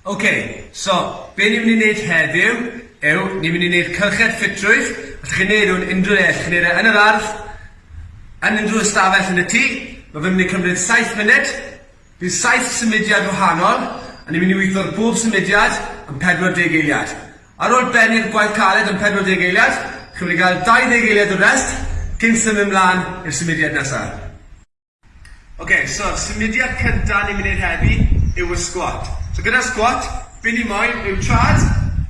Okay, so, be ni'n mynd i wneud heddiw yw, ni'n mynd i wneud cylched ffitrwydd. Allwch chi'n wneud hwn unrhyw le, allwch chi'n wneud yn yr ardd, yn unrhyw ystafell yn y tŷ. Mae fe'n mynd i cymryd 7 munud. Bydd 7 symudiad wahanol, a ni'n mynd i weithio'r bob symudiad yn 40 eiliad. Ar ôl bennu'r gwaith caled yn 40 eiliad, chi'n mynd i gael 20 eiliad o rest, cyn symud ymlaen i'r symudiad nesaf. Okay, so, symudiad cyntaf ni'n mynd i'r heddi yw y squat. So gyda squat, be ni moyn yw trad,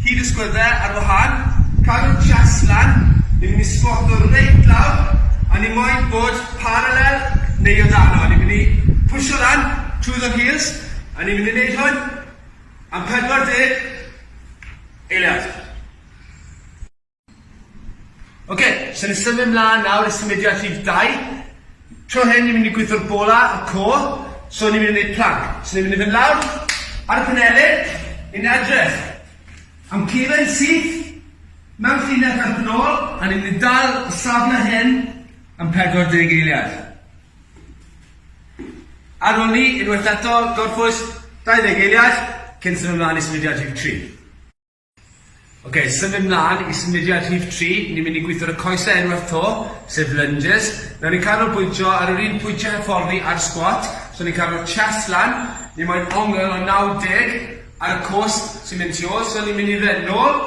hyd y sgwyddau ar wahân, cadw'r chest lan, ni'n mynd i squato reit lawr, a ni moyn bod parallel neu o dano. Ni'n mynd i pwysio lan trwy the heels, a ni'n mynd i wneud hwn am 40 eiliad. Okay, so ni'n symud ymlaen nawr i symudiad rhif 2. Tro hyn ni'n mynd i gweithio'r bola, y core, so ni'n mynd i wneud plank. So ni'n mynd i fynd lawr ar y panelyn, ni'n edrych am cefn syth mewn llinell ar ôl, a ni'n mynd i dal y safle hyn am 40 eiliad. Ar ôl ni, unwaith eto, gorffwys 20 eiliad, cyn symud ymlaen i symudiad rhif 3. Okay, symud ymlaen i symudiad rhif 3, ni'n mynd i gweithio'r y coesau unwaith to, sef lunges. Nawr ni'n canolbwyntio ar yr un pwyntiau hyfforddi ar squat, so ni'n cadw'r chest lan, ni'n mynd ongl o 90 ar y cost sy'n mynd tu ôl, so ni'n mynd i fynd nôl,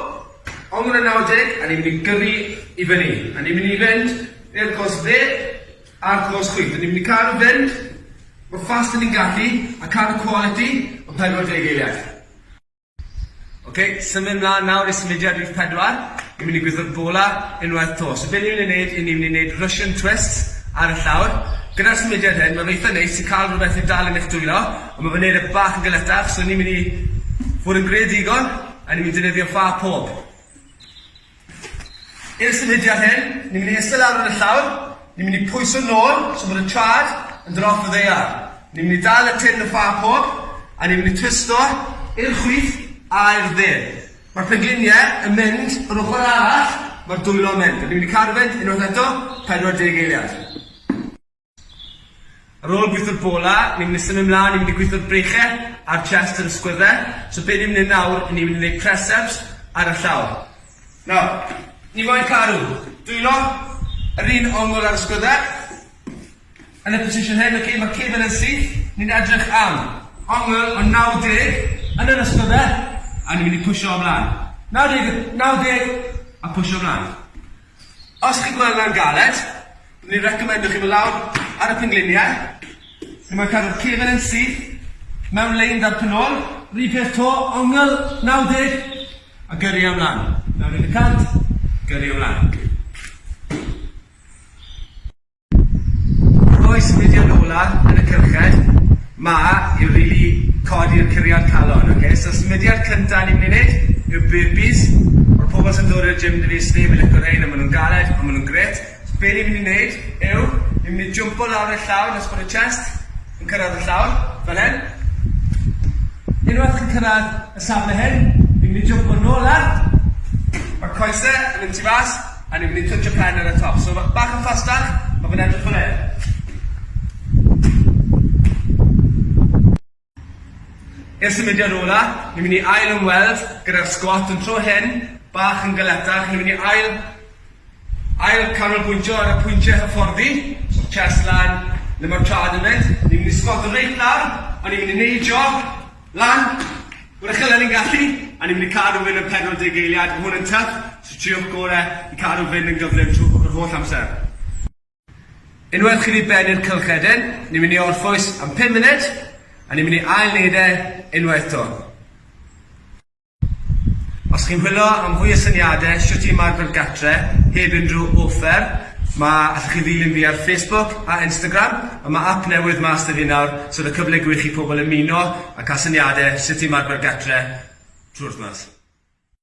ongl o 90, a ni'n mynd i gyrru i fyny. A ni'n mynd i fynd i'r cost dde a'r cost chwith. A ni'n mynd i cadw fynd, mor fast ni'n gallu, a cadw quality o 40 eiliad. Okay, symud ymlaen nawr i symudiad rhif 4, ni'n mynd i gweithio'r bola unwaith to. So be ni'n mynd i wneud, ni'n mynd i wneud Russian twists ar y llawr. Gyda'r symudiad hyn, mae'n eitha neis i cael rhywbeth i dal yn eich dwylo, ond mae'n wneud y bach yn galetach, so ni'n mynd i fod yn greadigon, a ni'n mynd i defnyddio ffa pob. I'r symudiad hyn, ni'n mynd i eistedd lawr ar y llawr, ni'n mynd i pwyso nôl, so bod y trad yn dod off y ddeiar. Ni'n mynd i dal y tin y ffa pob, a ni'n mynd i twisto i'r chwith a i'r dde. Mae'r pengliniau yn mynd o'r ochr arall, mae'r dwylo yn mynd. Ni'n mynd i cadw fynd unwaith eto, 40 eiliad. Ar ôl gweithio'r bola, ni'n mynd i symud ymlaen, ni'n mynd i gweithio'r breichau a'r chest ar y sgwyddau. So be ni'n mynd i nawr, ni'n mynd i wneud press-ups ar y llawr. Nawr, ni'n moyn cadw dwylo, yr un ongl ar y sgwyddau. Yn y position hyn, okay, mae cefn yn syth, ni'n edrych am ongl o 90 yn yr ysgwyddau, a ni'n mynd i pwysio ymlaen. 90 a pwysio ymlaen. Os chi'n gweld yna'n galed, ni'n recommendo chi mynd lawr ar y pengliniau. Ni'n mynd cadw'r cefn yn syth, mewn lein dar penol, rhif peth to, ongl 90, a gyrru ymlaen. 90 gyrru ymlaen. Roi symudiad ola yn y cylched, i'w rili codi'r curiad calon. Okay? So symudiad cyntaf ni'n mynd i wneud yw burpees. O'r pobl sy'n dod i'r gym dy fi sneb yn licio rhain, a maen nhw'n galed, a maen nhw'n gret. So be ni'n mynd i wneud yw, ni'n mynd i jwmpo lawr y llawr nes bod y chest yn cyrraedd y llawr, fel hyn. Unwaith chi'n cyrraedd y safle hyn, ni'n mynd i jwmpo nôl ar. Mae'r coesau yn mynd tu fas, a ni'n mynd i twtio pen ar y top. So bach yn ffastach, mae fe'n edrych fel hyn. I'r symudiad ola, ni'n mynd i ail ymweld gyda'r squat yn tro hyn, bach yn galetach. Ni'n mynd i ail canolbwyntio ar y pwyntiau hyfforddi, so chest lan, le mae'r trad yn mynd. Ni'n mynd i squat o reit lawr, a ni'n mynd i neidio lan, o'r uchel ni'n gallu, a ni'n mynd i cadw fynd yn 40 eiliad. Mae hwn yn tuff, so triwch gorau i cadw fynd yn gyflym trwy'r holl amser. Unwaith chi wedi bennu'r cylchedyn, ni'n mynd i orffwys am 5 munud, a ni'n mynd i ail-neud unwaith to. Os chi'n hwylo am fwy o syniadau, sut i ymarfer gatre, heb unrhyw offer, allwch chi ddilyn fi ar Facebook a Instagram, a mae app newydd mas dy fi nawr, so y cyfle gwych i pobl ymuno a cael syniadau sut i ymarfer gatre trwy'r wythnos.